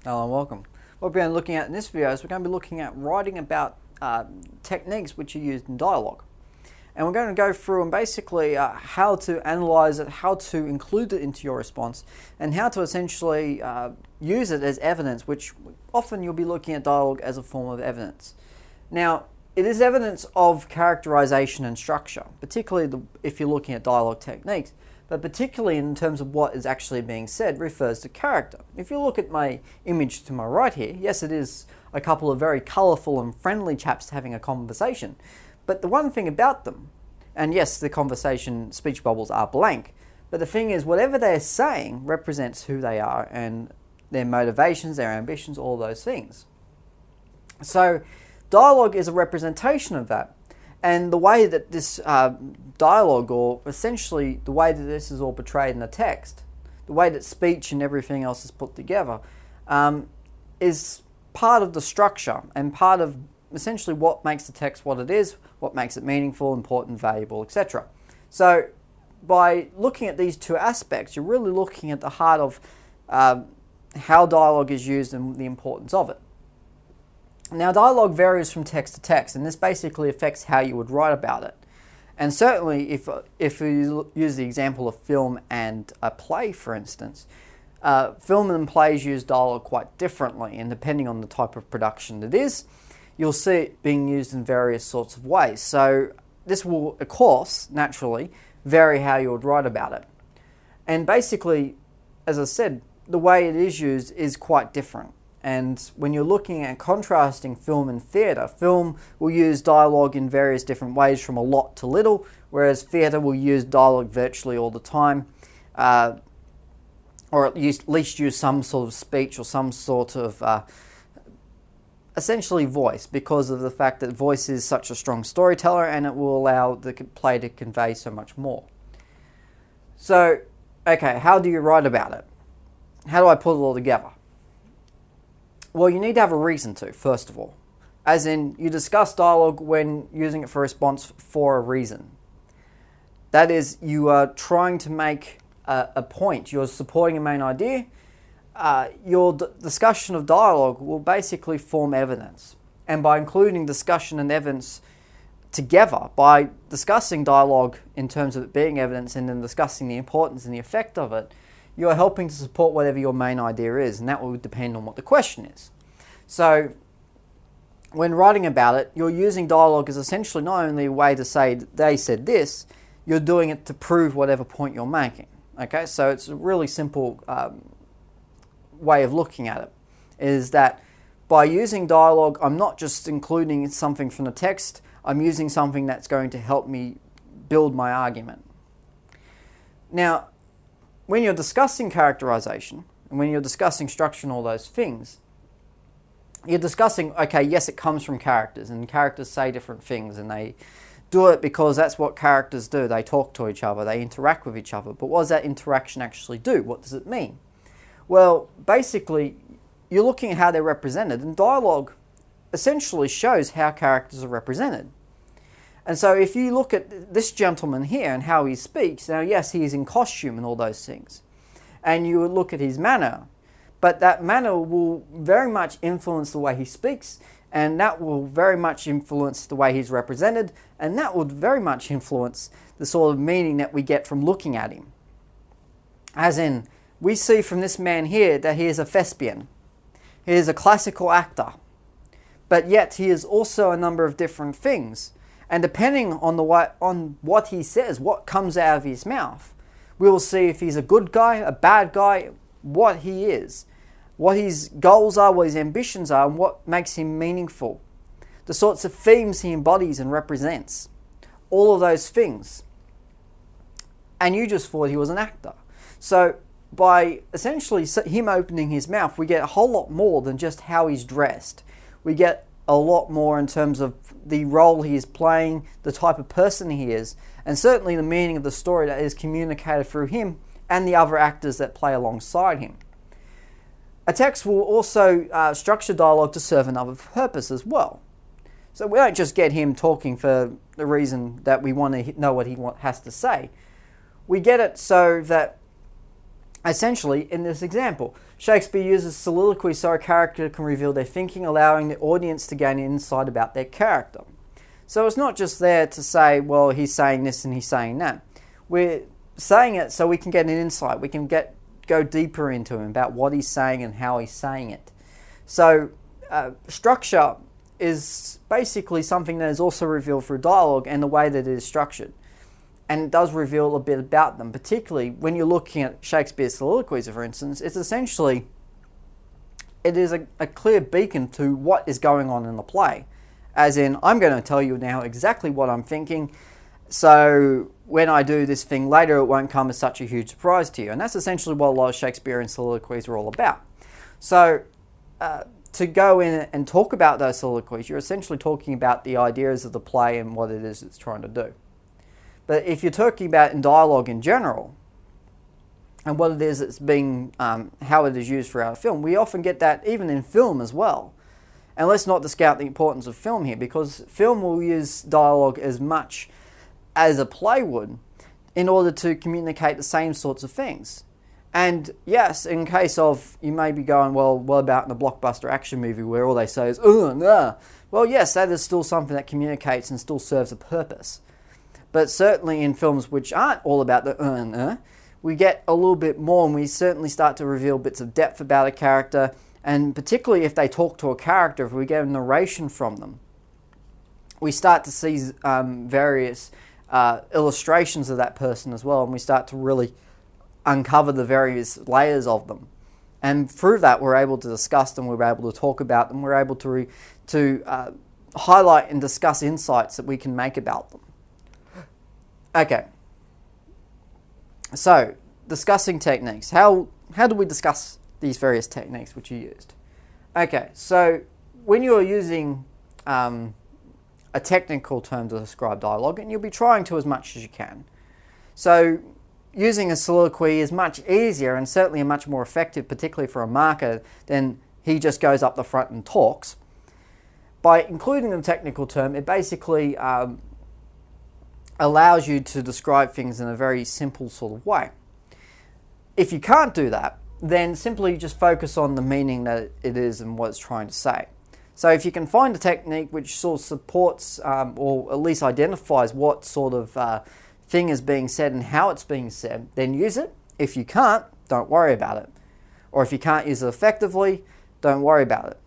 Hello and welcome. What we're going to be looking at in this video is we're going to be looking at writing about techniques which are used in dialogue. And we're going to go through and basically how to analyze it, how to include it into your response, and how to essentially use it as evidence, which often you'll be looking at dialogue as a form of evidence. Now, it is evidence of characterization and structure, particularly if you're looking at dialogue techniques, but particularly in terms of what is actually being said refers to character. If you look at my image to my right here, yes, it is a couple of very colourful and friendly chaps having a conversation. But the one thing about them, and yes, the conversation speech bubbles are blank, but the thing is, whatever they're saying represents who they are and their motivations, their ambitions, all those things. So dialogue is a representation of that. And the way that this dialogue, or essentially the way that this is all portrayed in the text, the way that speech and everything else is put together, is part of the structure and part of essentially what makes the text what it is, what makes it meaningful, important, valuable, etc. So by looking at these two aspects, you're really looking at the heart of how dialogue is used and the importance of it. Now, dialogue varies from text to text, and this basically affects how you would write about it. And certainly, if you use the example of film and a play, for instance, film and plays use dialogue quite differently, and depending on the type of production it is, you'll see it being used in various sorts of ways. So this will, of course, naturally, vary how you would write about it. And basically, as I said, the way it is used is quite different. And when you're looking at contrasting film and theatre, film will use dialogue in various different ways from a lot to little, whereas theatre will use dialogue virtually all the time, or at least use some sort of speech or some sort of essentially voice, because of the fact that voice is such a strong storyteller and it will allow the play to convey so much more. So, okay, how do you write about it? How do I put it all together? Well, you need to have a reason to, first of all. As in, you discuss dialogue when using it for response for a reason. That is, you are trying to make a point. You're supporting a main idea. Your discussion of dialogue will basically form evidence. And by including discussion and evidence together, by discussing dialogue in terms of it being evidence and then discussing the importance and the effect of it, you're helping to support whatever your main idea is, and that will depend on what the question is. So, when writing about it, you're using dialogue as essentially not only a way to say they said this, you're doing it to prove whatever point you're making. Okay, so it's a really simple way of looking at it, is that by using dialogue, I'm not just including something from the text, I'm using something that's going to help me build my argument. Now, when you're discussing characterization, and when you're discussing structure and all those things, you're discussing, okay, yes, it comes from characters, and characters say different things, and they do it because that's what characters do. They talk to each other, they interact with each other, but what does that interaction actually do? What does it mean? Well, basically, you're looking at how they're represented, and dialogue essentially shows how characters are represented. And so if you look at this gentleman here and how he speaks, now yes, he is in costume and all those things, and you would look at his manner, but that manner will very much influence the way he speaks, and that will very much influence the way he's represented, and that would very much influence the sort of meaning that we get from looking at him. As in, we see from this man here that he is a thespian. He is a classical actor, but yet he is also a number of different things. And depending on what he says, what comes out of his mouth, we will see if he's a good guy, a bad guy, what he is, what his goals are, what his ambitions are, and what makes him meaningful, the sorts of themes he embodies and represents, all of those things. And you just thought he was an actor. So by essentially him opening his mouth, we get a whole lot more than just how he's dressed. We get a lot more in terms of the role he is playing, the type of person he is, and certainly the meaning of the story that is communicated through him and the other actors that play alongside him. A text will also structure dialogue to serve another purpose as well. So we don't just get him talking for the reason that we want to know what he has to say. We get it so that Essentially, in this example, Shakespeare uses soliloquy so a character can reveal their thinking, allowing the audience to gain insight about their character. So it's not just there to say, well, he's saying this and he's saying that. We're saying it so we can get an insight. We can go deeper into him about what he's saying and how he's saying it. So structure is basically something that is also revealed through dialogue and the way that it is structured. And it does reveal a bit about them, particularly when you're looking at Shakespeare's soliloquies, for instance. It is a clear beacon to what is going on in the play. As in, I'm going to tell you now exactly what I'm thinking, so when I do this thing later, it won't come as such a huge surprise to you. And that's essentially what a lot of Shakespearean soliloquies are all about. So to go in and talk about those soliloquies, you're essentially talking about the ideas of the play and what it is it's trying to do. But if you're talking about in dialogue in general, and what it is it's being, how it is used throughout a film, we often get that even in film as well. And let's not discount the importance of film here, because film will use dialogue as much as a play would in order to communicate the same sorts of things. And yes, in case of, you may be going, well, what about in a blockbuster action movie where all they say is, nah. Well, yes, that is still something that communicates and still serves a purpose. But certainly in films which aren't all about the we get a little bit more, and we certainly start to reveal bits of depth about a character, and particularly if they talk to a character, if we get a narration from them, we start to see various illustrations of that person as well, and we start to really uncover the various layers of them. And through that, we're able to discuss them, we're able to talk about them, we're able to highlight and discuss insights that we can make about them. Okay, so discussing techniques. How do we discuss these various techniques which you used? Okay, so when you're using a technical term to describe dialogue, and you'll be trying to as much as you can. So using a soliloquy is much easier and certainly much more effective, particularly for a marketer, than he just goes up the front and talks. By including the technical term, it basically allows you to describe things in a very simple sort of way. If you can't do that, then simply just focus on the meaning that it is and what it's trying to say. So if you can find a technique which sort of supports or at least identifies what sort of thing is being said and how it's being said, then use it. If you can't, don't worry about it. Or if you can't use it effectively, don't worry about it.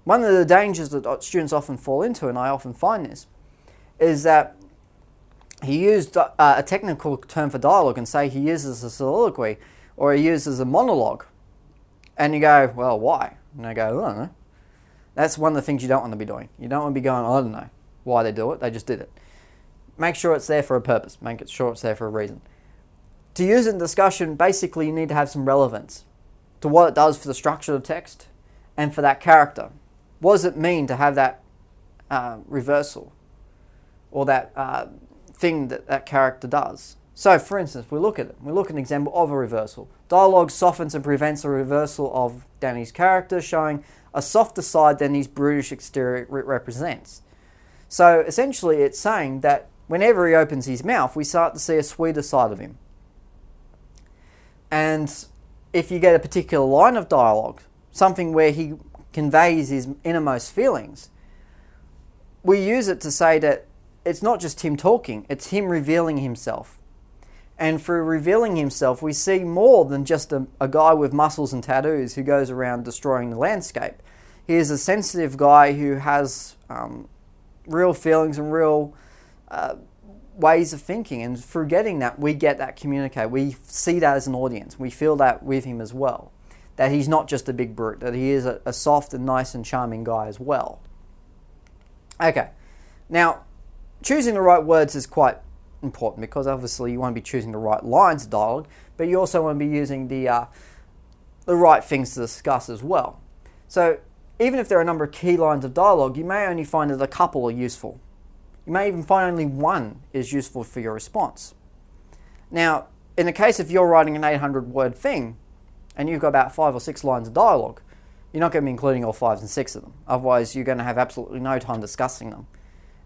One of the dangers that students often fall into, and I often find this, is that he used a technical term for dialogue and say he uses a soliloquy or he uses a monologue. And you go, well, why? And I go, I don't know. That's one of the things you don't want to be doing. You don't want to be going, I don't know why they do it. They just did it. Make sure it's there for a purpose. Make sure it's there for a reason. To use it in discussion, basically you need to have some relevance to what it does for the structure of the text and for that character. What does it mean to have that reversal or that thing that character does? So, for instance, we look at an example of a reversal. Dialogue softens and prevents a reversal of Danny's character, showing a softer side than his brutish exterior represents. So, essentially, it's saying that whenever he opens his mouth, we start to see a sweeter side of him. And if you get a particular line of dialogue, something where he conveys his innermost feelings, we use it to say that it's not just him talking, it's him revealing himself. And through revealing himself, we see more than just a guy with muscles and tattoos who goes around destroying the landscape. He is a sensitive guy who has real feelings and real ways of thinking. And through getting that, we get that communicate. We see that as an audience. We feel that with him as well. That he's not just a big brute, that he is a soft and nice and charming guy as well. Okay, now choosing the right words is quite important because obviously you want to be choosing the right lines of dialogue, but you also want to be using the right things to discuss as well. So even if there are a number of key lines of dialogue, you may only find that a couple are useful. You may even find only one is useful for your response. Now, in the case if you're writing an 800-word thing and you've got about 5 or 6 lines of dialogue, you're not going to be including all 5 and 6 of them. Otherwise, you're going to have absolutely no time discussing them.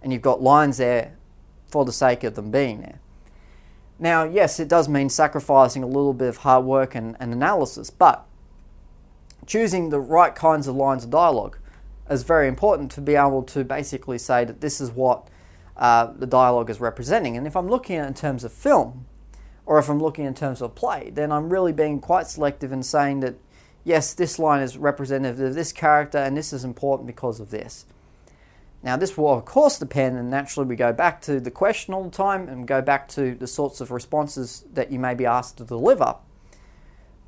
And you've got lines there for the sake of them being there. Now, yes, it does mean sacrificing a little bit of hard work and analysis, but choosing the right kinds of lines of dialogue is very important to be able to basically say that this is what the dialogue is representing. And if I'm looking at it in terms of film, or if I'm looking in terms of play, then I'm really being quite selective in saying that, yes, this line is representative of this character and this is important because of this. Now, this will, of course, depend, and naturally we go back to the question all the time and go back to the sorts of responses that you may be asked to deliver.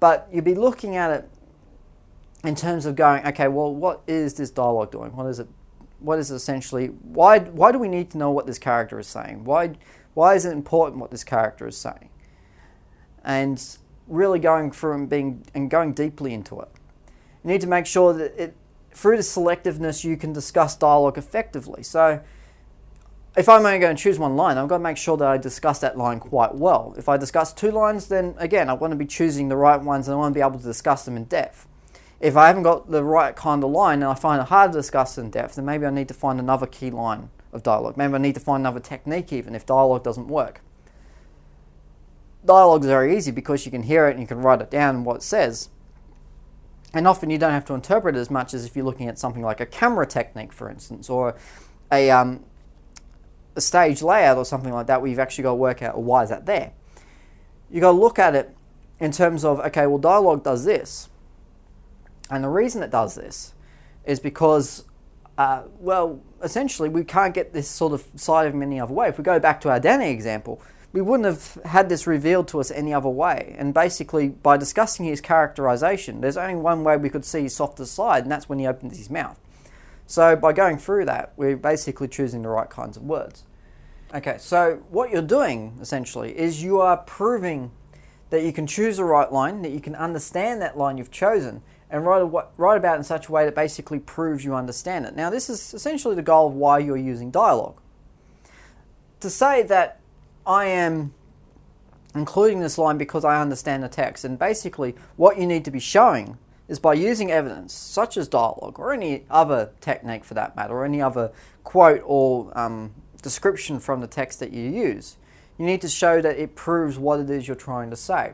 But you'll be looking at it in terms of going, okay, well, what is this dialogue doing? What is it? What is it essentially? Why do we need to know what this character is saying? Why is it important what this character is saying? And really going through and going deeply into it. You need to make sure that through the selectiveness you can discuss dialogue effectively. So if I'm only going to choose one line, I've got to make sure that I discuss that line quite well. If I discuss two lines, then again, I want to be choosing the right ones and I want to be able to discuss them in depth. If I haven't got the right kind of line and I find it hard to discuss in depth, then maybe I need to find another key line of dialogue. Maybe I need to find another technique even if dialogue doesn't work. Dialogue is very easy because you can hear it and you can write it down what it says. And often you don't have to interpret it as much as if you're looking at something like a camera technique, for instance, or a stage layout or something like that where you've actually got to work out, well, why is that there? You've got to look at it in terms of, okay, well, dialogue does this. And the reason it does this is because, well, essentially we can't get this sort of side of him any other way. If we go back to our Danny example, we wouldn't have had this revealed to us any other way. And basically, by discussing his characterization, there's only one way we could see his softer side, and that's when he opens his mouth. So by going through that, we're basically choosing the right kinds of words. Okay, so what you're doing, essentially, is you are proving that you can choose the right line, that you can understand that line you've chosen, and write about it in such a way that basically proves you understand it. Now, this is essentially the goal of why you're using dialogue. To say that I am including this line because I understand the text, and basically what you need to be showing is by using evidence such as dialogue or any other technique for that matter, or any other quote or description from the text that you use, you need to show that it proves what it is you're trying to say.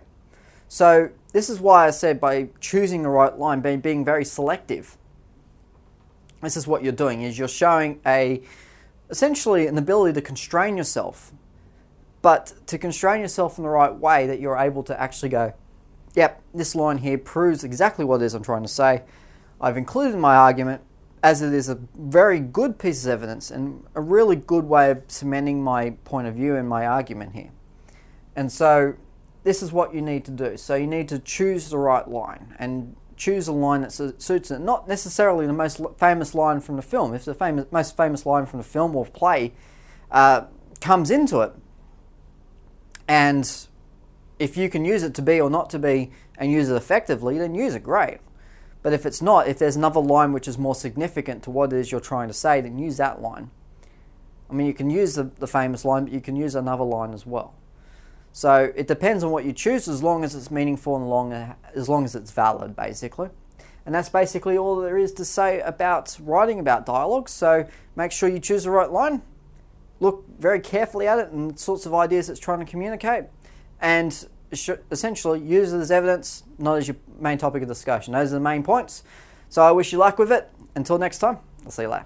So this is why I said by choosing the right line, being very selective, this is what you're doing, is you're showing essentially an ability to constrain yourself, but to constrain yourself in the right way that you're able to actually go, yep, this line here proves exactly what it is I'm trying to say. I've included my argument as it is a very good piece of evidence and a really good way of cementing my point of view and my argument here. And so this is what you need to do. So you need to choose the right line and choose a line that suits it. Not necessarily the most famous line from the film. If the most famous line from the film or play comes into it, and if you can use it to be or not to be and use it effectively, then use it, great. But if it's not, if there's another line which is more significant to what it is you're trying to say, then use that line. I mean, you can use the famous line, but you can use another line as well. So it depends on what you choose, as long as it's meaningful and as long as it's valid, basically. And that's basically all there is to say about writing about dialogue. So make sure you choose the right line. Look very carefully at it and the sorts of ideas it's trying to communicate, and essentially use it as evidence, not as your main topic of discussion. Those are the main points. So I wish you luck with it. Until next time, I'll see you later.